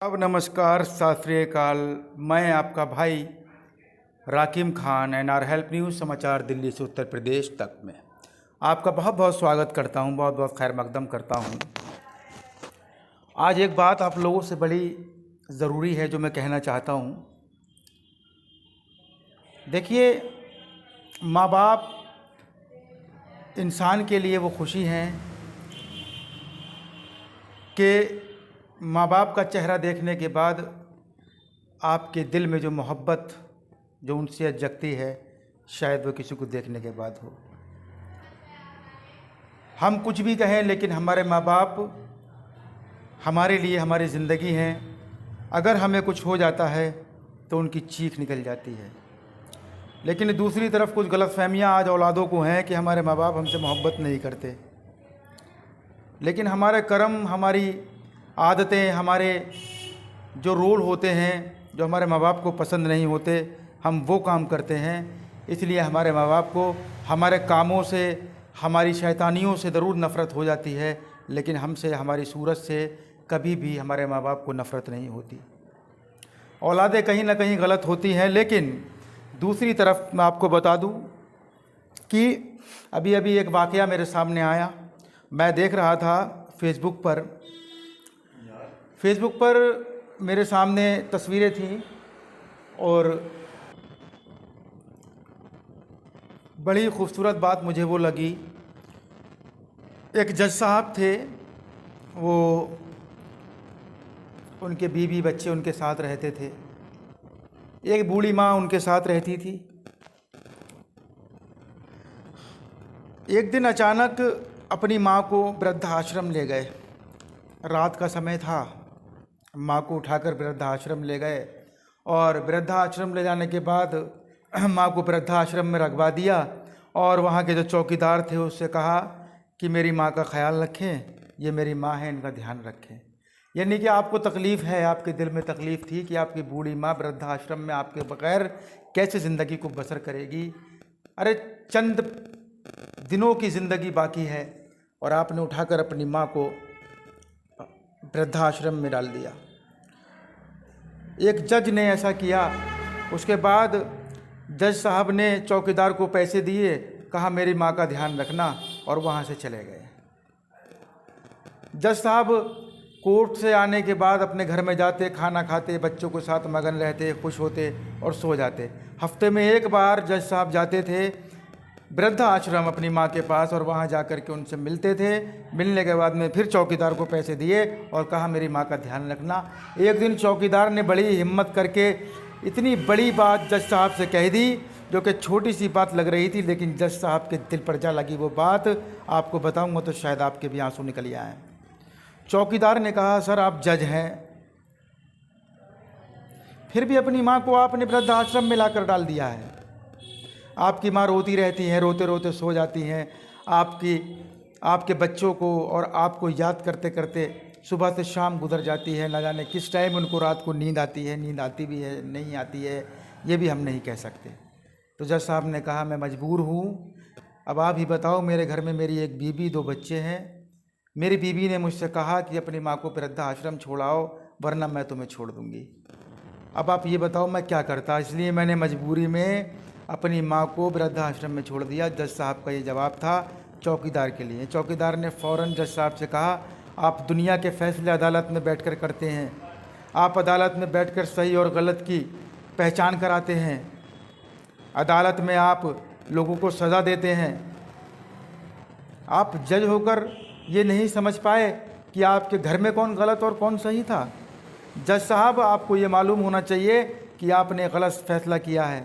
अब नमस्कार, सत श्री अकाल। मैं आपका भाई राकिम खान, एनआर हेल्प न्यूज़ समाचार दिल्ली से उत्तर प्रदेश तक में आपका बहुत बहुत स्वागत करता हूं, बहुत बहुत खैर मकदम करता हूं। आज एक बात आप लोगों से बड़ी ज़रूरी है जो मैं कहना चाहता हूं। देखिए, माँ बाप इंसान के लिए वो खुशी हैं कि माँ बाप का चेहरा देखने के बाद आपके दिल में जो मोहब्बत जो उनसे जगती है, शायद वो किसी को देखने के बाद हो। हम कुछ भी कहें, लेकिन हमारे माँ बाप हमारे लिए हमारी ज़िंदगी हैं। अगर हमें कुछ हो जाता है तो उनकी चीख निकल जाती है। लेकिन दूसरी तरफ कुछ गलतफहमियाँ आज औलादों को हैं कि हमारे माँ बाप हमसे मोहब्बत नहीं करते। लेकिन हमारे कर्म, हमारी आदतें, हमारे जो रोल होते हैं, जो हमारे माँ बाप को पसंद नहीं होते, हम वो काम करते हैं। इसलिए हमारे माँ बाप को हमारे कामों से, हमारी शैतानियों से ज़रूर नफ़रत हो जाती है, लेकिन हमसे, हमारी सूरत से कभी भी हमारे माँ बाप को नफ़रत नहीं होती। औलादें कहीं ना कहीं गलत होती हैं, लेकिन दूसरी तरफ मैं आपको बता दूं कि अभी अभी एक वाक़या मेरे सामने आया। मैं देख रहा था फेसबुक पर मेरे सामने तस्वीरें थीं और बड़ी खूबसूरत बात मुझे वो लगी। एक जज साहब थे, वो उनके बीवी बच्चे उनके साथ रहते थे। एक बूढ़ी माँ उनके साथ रहती थी। एक दिन अचानक अपनी माँ को वृद्धाश्रम ले गए। रात का समय था। माँ को उठाकर वृद्धाश्रम ले गए और वृद्धाश्रम ले जाने के बाद माँ को वृद्धाश्रम में रखवा दिया और वहाँ के जो चौकीदार थे उससे कहा कि मेरी माँ का ख्याल रखें, ये मेरी माँ है, इनका ध्यान रखें। यानी कि आपको तकलीफ़ है, आपके दिल में तकलीफ़ थी कि आपकी बूढ़ी माँ वृद्धाश्रम में आपके बगैर कैसे ज़िंदगी को बसर करेगी। अरे चंद दिनों की ज़िंदगी बाकी है और आपने उठाकर अपनी माँ को वृद्धाश्रम में डाल दिया। एक जज ने ऐसा किया। उसके बाद जज साहब ने चौकीदार को पैसे दिए, कहा मेरी माँ का ध्यान रखना, और वहाँ से चले गए। जज साहब कोर्ट से आने के बाद अपने घर में जाते, खाना खाते, बच्चों के साथ मगन रहते, खुश होते और सो जाते। हफ्ते में एक बार जज साहब जाते थे वृद्धाश्रम अपनी माँ के पास और वहाँ जा कर के उनसे मिलते थे। मिलने के बाद में फिर चौकीदार को पैसे दिए और कहा मेरी माँ का ध्यान रखना। एक दिन चौकीदार ने बड़ी हिम्मत करके इतनी बड़ी बात जज साहब से कह दी, जो कि छोटी सी बात लग रही थी, लेकिन जज साहब के दिल पर जा लगी वो बात। आपको बताऊँगा तो शायद आपके भी आंसू निकल आए। चौकीदार ने कहा सर आप जज हैं, फिर भी अपनी माँ को आपने वृद्धाश्रम में लाकर डाल दिया है। आपकी माँ रोती रहती हैं, रोते रोते सो जाती हैं। आपके बच्चों को और आपको याद करते करते सुबह से शाम गुजर जाती है। न जाने किस टाइम उनको रात को नींद आती है, नींद आती भी है, नहीं आती है, ये भी हम नहीं कह सकते। तो जज साहब ने कहा मैं मजबूर हूँ, अब आप ही बताओ, मेरे घर में मेरी एक बीवी, 2 बच्चे हैं। मेरी बीवी ने मुझसे कहा कि अपनी माँ को वृद्धाश्रम छोड़ाओ, वरना मैं तुम्हें छोड़ दूँगी। अब आप ये बताओ मैं क्या करता। इसलिए मैंने मजबूरी में अपनी माँ को वृद्धाश्रम में छोड़ दिया। जज साहब का ये जवाब था चौकीदार के लिए। चौकीदार ने फ़ौरन जज साहब से कहा आप दुनिया के फ़ैसले अदालत में बैठकर करते हैं, आप अदालत में बैठकर सही और गलत की पहचान कराते हैं, अदालत में आप लोगों को सज़ा देते हैं। आप जज होकर ये नहीं समझ पाए कि आपके घर में कौन गलत और कौन सही था। जज साहब आपको ये मालूम होना चाहिए कि आपने गलत फ़ैसला किया है।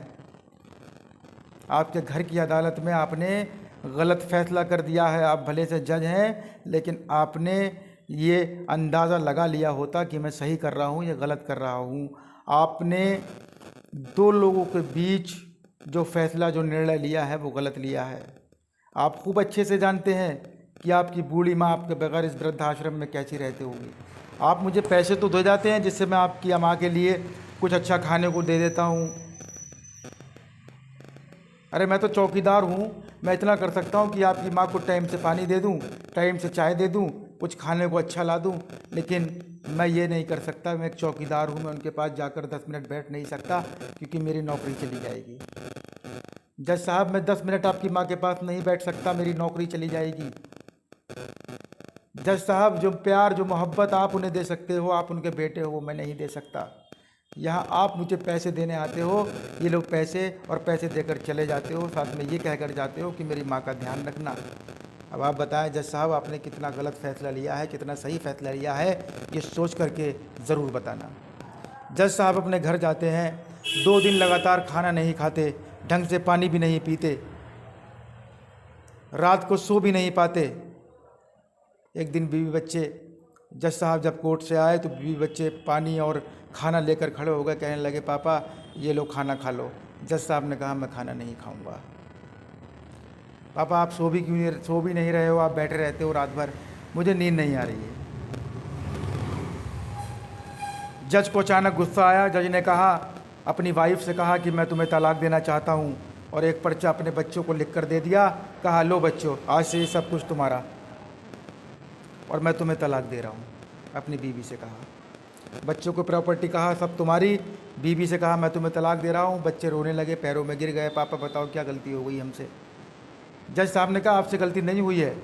आपके घर की अदालत में आपने गलत फ़ैसला कर दिया है। आप भले से जज हैं, लेकिन आपने ये अंदाज़ा लगा लिया होता कि मैं सही कर रहा हूँ या गलत कर रहा हूँ। आपने 2 लोगों के बीच जो फ़ैसला, जो निर्णय लिया है वो गलत लिया है। आप खूब अच्छे से जानते हैं कि आपकी बूढ़ी माँ आपके बगैर इस वृद्धाश्रम में कैसी रहती होगी। आप मुझे पैसे तो दे जाते हैं जिससे मैं आपकी माँ के लिए कुछ अच्छा खाने को दे देता हूँ। अरे मैं तो चौकीदार हूँ, मैं इतना कर सकता हूँ कि आपकी माँ को टाइम से पानी दे दूँ, टाइम से चाय दे दूँ, कुछ खाने को अच्छा ला दूँ, लेकिन मैं ये नहीं कर सकता, मैं एक चौकीदार हूँ, मैं उनके पास जाकर 10 मिनट बैठ नहीं सकता क्योंकि मेरी नौकरी चली जाएगी। जज साहब, मैं 10 मिनट आपकी माँ के पास नहीं बैठ सकता, मेरी नौकरी चली जाएगी। जज साहब, जो प्यार जो मोहब्बत आप उन्हें दे सकते हो, आप उनके बेटे हो, वो मैं नहीं दे सकता। यहाँ आप मुझे पैसे देने आते हो, ये लोग पैसे और पैसे देकर चले जाते हो, साथ में ये कहकर जाते हो कि मेरी माँ का ध्यान रखना। अब आप बताएं जज साहब, आपने कितना गलत फैसला लिया है, कितना सही फैसला लिया है, ये सोच करके ज़रूर बताना। जज साहब अपने घर जाते हैं, 2 दिन लगातार खाना नहीं खाते, ढंग से पानी भी नहीं पीते, रात को सो भी नहीं पाते। एक दिन बीवी बच्चे, जज साहब जब कोर्ट से आए तो बीवी बच्चे पानी और खाना लेकर खड़े हो गए, कहने लगे पापा ये लो खाना खा लो। जज साहब ने कहा मैं खाना नहीं खाऊंगा। पापा आप सो भी नहीं रहे हो, आप बैठे रहते हो रात भर, मुझे नींद नहीं आ रही है। जज को अचानक गुस्सा आया। जज ने कहा, अपनी वाइफ से कहा कि मैं तुम्हें तलाक देना चाहता हूँ, और एक पर्चा अपने बच्चों को लिख कर दे दिया। कहा लो बच्चों, आज से ये सब कुछ तुम्हारा, और मैं तुम्हें तलाक दे रहा हूँ। अपनी बीवी से कहा। बच्चों को प्रॉपर्टी कहा सब तुम्हारी। बीवी से कहा मैं तुम्हें तलाक दे रहा हूँ। बच्चे रोने लगे, पैरों में गिर गए, पापा बताओ क्या गलती हो गई हमसे। जज साहब ने कहा आपसे गलती नहीं हुई है,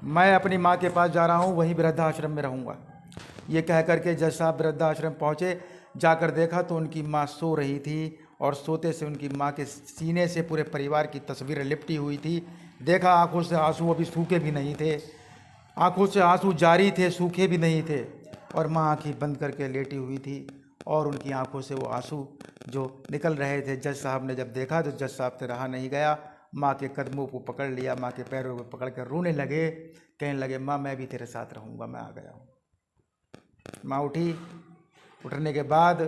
मैं अपनी माँ के पास जा रहा हूँ, वहीं वृद्धाश्रम में रहूँगा। ये कह करके जज साहब वृद्धाश्रम पहुँचे। जाकर देखा तो उनकी माँ सो रही थी, और सोते से उनकी माँ के सीने से पूरे परिवार की तस्वीरें लिपटी हुई थी। देखा आंखों से आंसू अभी सूखे भी नहीं थे, आंखों से आंसू जारी थे, सूखे भी नहीं थे, और माँ आँखें बंद करके लेटी हुई थी, और उनकी आंखों से वो आंसू जो निकल रहे थे। जज साहब ने जब देखा तो जज साहब से रहा नहीं गया, माँ के कदमों को पकड़ लिया, माँ के पैरों को पकड़ कर रोने लगे, कहने लगे माँ मैं भी तेरे साथ रहूँगा, मैं आ गया हूँ। माँ उठी। उठने के बाद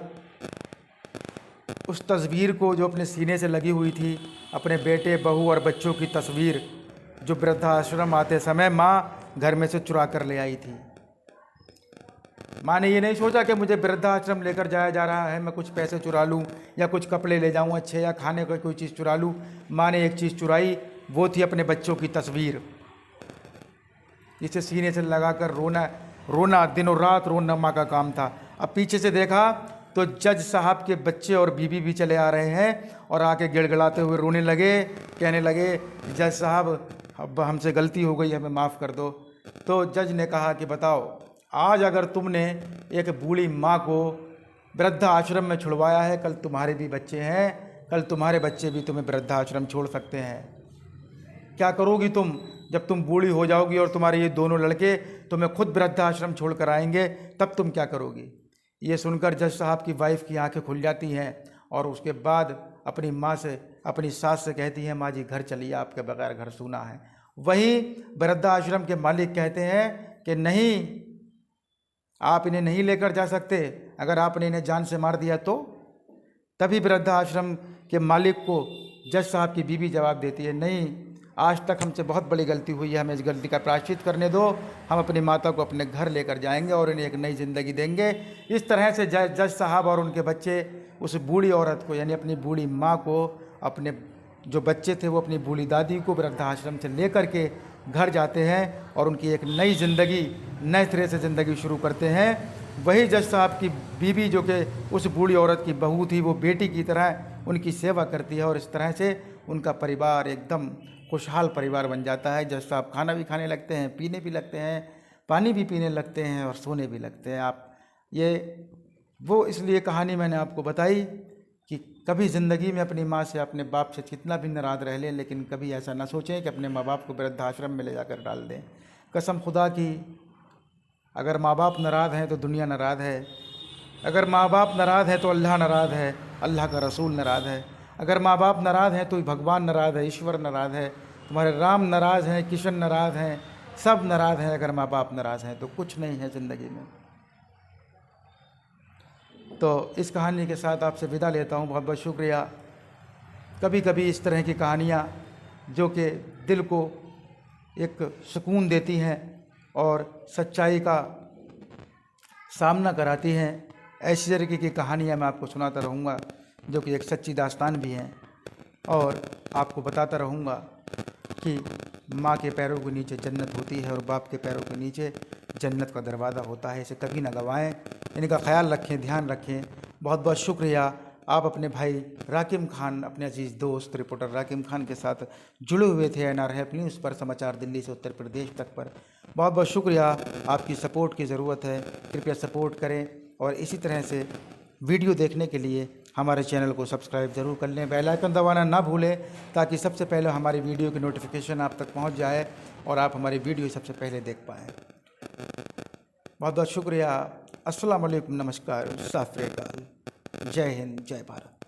उस तस्वीर को जो अपने सीने से लगी हुई थी, अपने बेटे बहू और बच्चों की तस्वीर जो वृद्धाश्रम आते समय माँ घर में से चुरा कर ले आई थी। माँ ने ये नहीं सोचा कि मुझे वृद्धाश्रम लेकर जाया जा रहा है, मैं कुछ पैसे चुरा लूँ या कुछ कपड़े ले जाऊँ अच्छे, या खाने का कोई चीज़ चुरा लूँ। माँ ने एक चीज़ चुराई, वो थी अपने बच्चों की तस्वीर। इसे सीने से लगाकर रोना दिनों रात रोना माँ का काम था। अब पीछे से देखा तो जज साहब के बच्चे और बीवी भी चले आ रहे हैं, और आके गिड़गिड़ाते हुए रोने लगे, कहने लगे जज साहब अब हमसे गलती हो गई, हमें माफ़ कर दो। तो जज ने कहा कि बताओ, आज अगर तुमने एक बूढ़ी माँ को वृद्धाश्रम में छुड़वाया है, कल तुम्हारे भी बच्चे हैं, कल तुम्हारे बच्चे भी तुम्हें वृद्धाश्रम छोड़ सकते हैं। क्या करोगी तुम जब तुम बूढ़ी हो जाओगी और तुम्हारे ये दोनों लड़के तुम्हें खुद वृद्धाश्रम छोड़ कर आएंगे, तब तुम क्या करोगी। ये सुनकर जज साहब की वाइफ की आंखें खुल जाती हैं, और उसके बाद अपनी माँ से, अपनी सास से कहती हैं माँ जी घर चलिए, आपके बगैर घर सूना है। वही वृद्धाश्रम के मालिक कहते हैं कि नहीं, आप इन्हें नहीं लेकर जा सकते, अगर आपने इन्हें जान से मार दिया तो। तभी वृद्धाश्रम के मालिक को जज साहब की बीवी जवाब देती है, नहीं, आज तक हमसे बहुत बड़ी गलती हुई है, हमें इस गलती का प्रायश्चित करने दो, हम अपनी माता को अपने घर लेकर जाएंगे और इन्हें एक नई ज़िंदगी देंगे। इस तरह से जज साहब और उनके बच्चे उस बूढ़ी औरत को, यानी अपनी बूढ़ी माँ को, अपने जो बच्चे थे वो अपनी बूढ़ी दादी को वृद्धाश्रम से लेकर के घर जाते हैं, और उनकी एक नई ज़िंदगी, नए सिरे से ज़िंदगी शुरू करते हैं। वही जज साहब की बीवी जो कि उस बूढ़ी औरत की बहू थी, वो बेटी की तरह उनकी सेवा करती है, और इस तरह से उनका परिवार एकदम खुशहाल परिवार बन जाता है। जज साहब खाना भी खाने लगते हैं, पीने भी लगते हैं, पानी भी पीने लगते हैं, और सोने भी लगते हैं। आप ये वो इसलिए कहानी मैंने आपको बताई कि कभी ज़िंदगी में अपनी माँ से, अपने बाप से कितना भी नाराज़ रह लें, लेकिन कभी ऐसा ना सोचें कि अपने माँ बाप को वृद्धाश्रम में ले जाकर डाल दें। कसम खुदा की, अगर माँ बाप नाराज़ हैं तो दुनिया नाराज़ है, अगर माँ बाप नाराज़ है तो अल्लाह नाराज़ है, अल्लाह का रसूल नाराज़ है, अगर माँ बाप नाराज़ हैं तो भगवान नाराज़ है, ईश्वर नाराज़ है, तुम्हारे राम नाराज़ हैं, किशन नाराज़ हैं, सब नाराज़ हैं। अगर माँ बाप नाराज़ हैं तो कुछ नहीं है ज़िंदगी में। तो इस कहानी के साथ आपसे विदा लेता हूँ। बहुत बहुत शुक्रिया। कभी कभी इस तरह की कहानियाँ जो कि दिल को एक सुकून देती हैं और सच्चाई का सामना कराती हैं, ऐसी तरीके की कहानियाँ मैं आपको सुनाता रहूँगा जो कि एक सच्ची दास्तान भी हैं, और आपको बताता रहूँगा कि माँ के पैरों के नीचे जन्नत होती है और बाप के पैरों के नीचे जन्नत का दरवाज़ा होता है, इसे कभी ना गंवाएं। इनका ख्याल रखें, ध्यान रखें। बहुत बहुत शुक्रिया। आप अपने भाई राकिम खान, अपने अजीज़ दोस्त रिपोर्टर राकिम खान के साथ जुड़े हुए थे NRF न्यूज़ पर, समाचार दिल्ली से उत्तर प्रदेश तक पर। बहुत बहुत शुक्रिया। आपकी सपोर्ट की ज़रूरत है, कृपया सपोर्ट करें और इसी तरह से वीडियो देखने के लिए हमारे चैनल को सब्सक्राइब ज़रूर कर लें। बेल आइकन दबाना ना भूलें ताकि सबसे पहले हमारी वीडियो की नोटिफिकेशन आप तक पहुंच जाए और आप हमारी वीडियो सबसे पहले देख पाएँ। बहुत बहुत शुक्रिया। अस्सलाम वालेकुम, नमस्कार, सत श्री अकाल, जय हिंद, जय भारत।